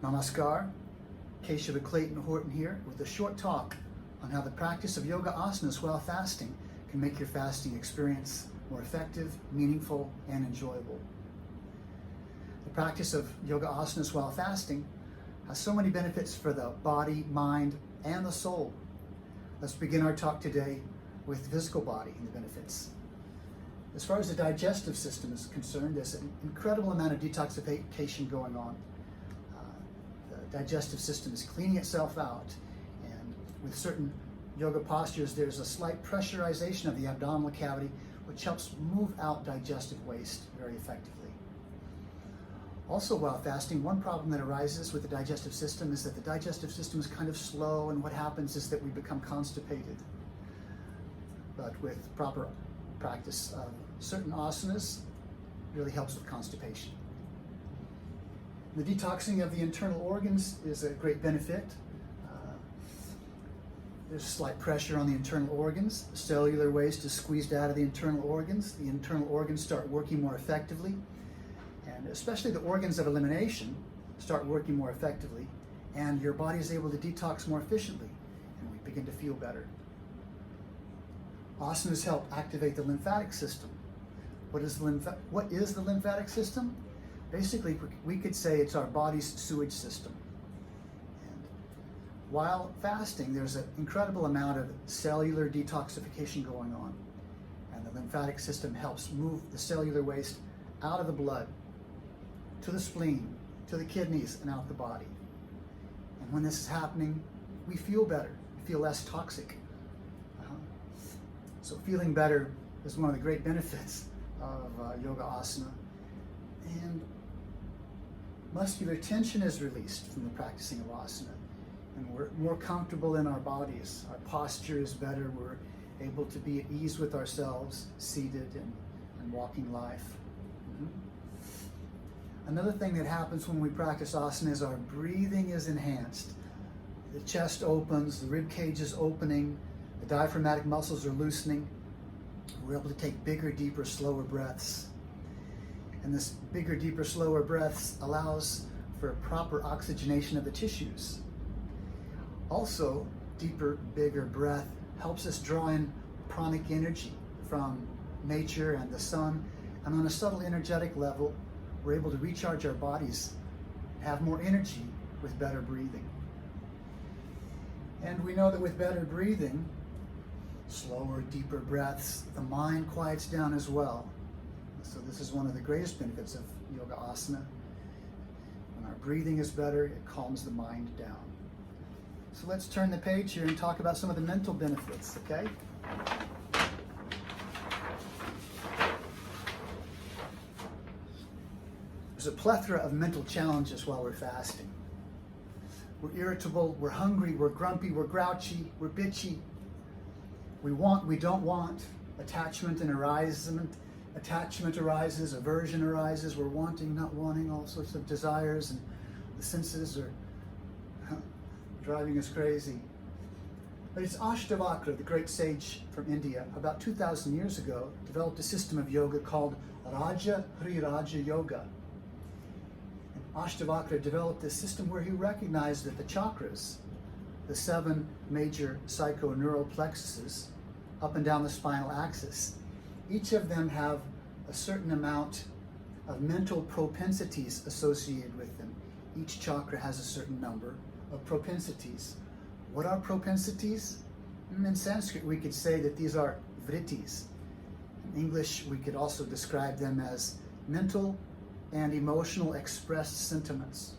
Namaskar, Keshava Clayton Horton here with a short talk on how the practice of yoga asanas while fasting can make your fasting experience more effective, meaningful, and enjoyable. The practice of yoga asanas while fasting has so many benefits for the body, mind, and the soul. Let's begin our talk today with the physical body and the benefits. As far as the digestive system is concerned, there's an incredible amount of detoxification going on. The digestive system is cleaning itself out, and with certain yoga postures, there's a slight pressurization of the abdominal cavity, which helps move out digestive waste very effectively. Also, while fasting, one problem that arises with the digestive system is that the digestive system is kind of slow, and what happens is that we become constipated. But with proper practice of certain asanas, really helps with constipation. The detoxing of the internal organs is a great benefit. There's slight pressure on the internal organs. Cellular waste is squeezed out of the internal organs. The internal organs start working more effectively. And especially the organs of elimination start working more effectively. And your body is able to detox more efficiently. And we begin to feel better. Asanas help activate the lymphatic system. What is the lymphatic system? Basically, we could say it's our body's sewage system. And while fasting, there's an incredible amount of cellular detoxification going on. And the lymphatic system helps move the cellular waste out of the blood, to the spleen, to the kidneys, and out the body. And when this is happening, we feel better. We feel less toxic. So feeling better is one of the great benefits of yoga asana. And muscular tension is released from the practicing of asana. And we're more comfortable in our bodies. Our posture is better. We're able to be at ease with ourselves, seated and walking life. Another thing that happens when we practice asana is our breathing is enhanced. The chest opens, the rib cage is opening, the diaphragmatic muscles are loosening. We're able to take bigger, deeper, slower breaths. And this bigger, deeper, slower breaths allows for proper oxygenation of the tissues. Also, deeper, bigger breath helps us draw in pranic energy from nature and the sun. And on a subtle energetic level, we're able to recharge our bodies, have more energy with better breathing. And we know that with better breathing, slower, deeper breaths, the mind quiets down as well. So this is one of the greatest benefits of yoga asana. When our breathing is better, it calms the mind down. So let's turn the page here and talk about some of the mental benefits, okay? There's a plethora of mental challenges while we're fasting. We're irritable, we're hungry, we're grumpy, we're grouchy, we're bitchy. We want, we don't want. Attachment arises, aversion arises, we're wanting, not wanting, all sorts of desires, and the senses are driving us crazy. But it's Ashtavakra, the great sage from India, about 2,000 years ago, developed a system of yoga called Raja Hri Raja Yoga. And Ashtavakra developed this system where he recognized that the chakras, the 7 major psychoneural plexuses, up and down the spinal axis, each of them have a certain amount of mental propensities associated with them. Each chakra has a certain number of propensities. What are propensities? In Sanskrit, we could say that these are vrittis. In English, we could also describe them as mental and emotional expressed sentiments.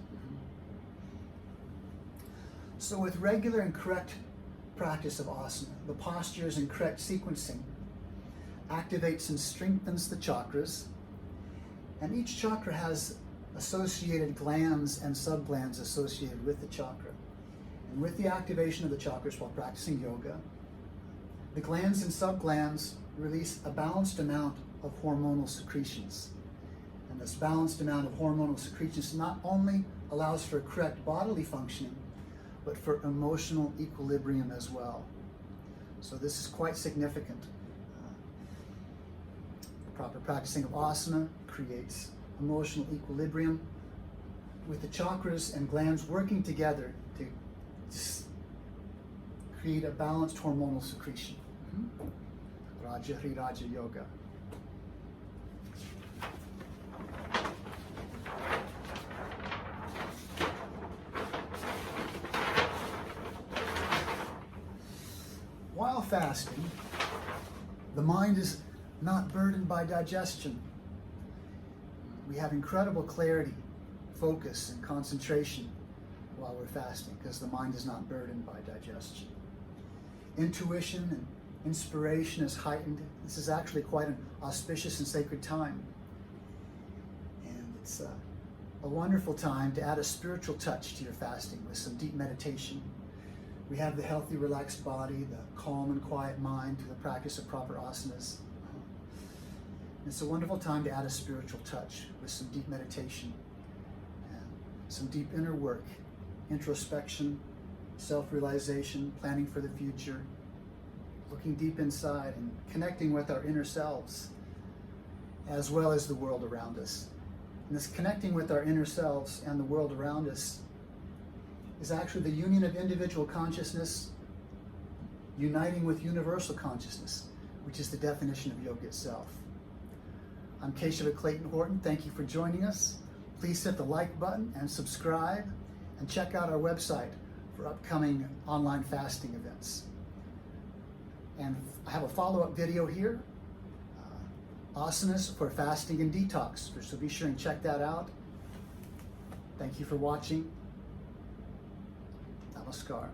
So with regular and correct practice of asana, the postures and correct sequencing activates and strengthens the chakras, and each chakra has associated glands and subglands associated with the chakra. And with the activation of the chakras while practicing yoga, the glands and subglands release a balanced amount of hormonal secretions. And this balanced amount of hormonal secretions not only allows for correct bodily functioning, but for emotional equilibrium as well. So this is quite significant. The proper practicing of asana creates emotional equilibrium, with the chakras and glands working together to just create a balanced hormonal secretion. Raja Hri Raja Yoga. While fasting, the mind is not burdened by digestion. We have incredible clarity, focus, and concentration while we're fasting because the mind is not burdened by digestion. Intuition and inspiration is heightened. This is actually quite an auspicious and sacred time. And it's a wonderful time to add a spiritual touch to your fasting with some deep meditation. We have the healthy, relaxed body, the calm and quiet mind through the practice of proper asanas. It's a wonderful time to add a spiritual touch with some deep meditation and some deep inner work, introspection, self-realization, planning for the future, looking deep inside and connecting with our inner selves as well as the world around us. And this connecting with our inner selves and the world around us is actually the union of individual consciousness uniting with universal consciousness, which is the definition of yoga itself. I'm Keshava Clayton Horton. Thank you for joining us. Please hit the like button and subscribe, and check out our website for upcoming online fasting events. And I have a follow-up video here, Asanas for fasting and detox, so be sure and check that out. Thank you for watching. Namaskar.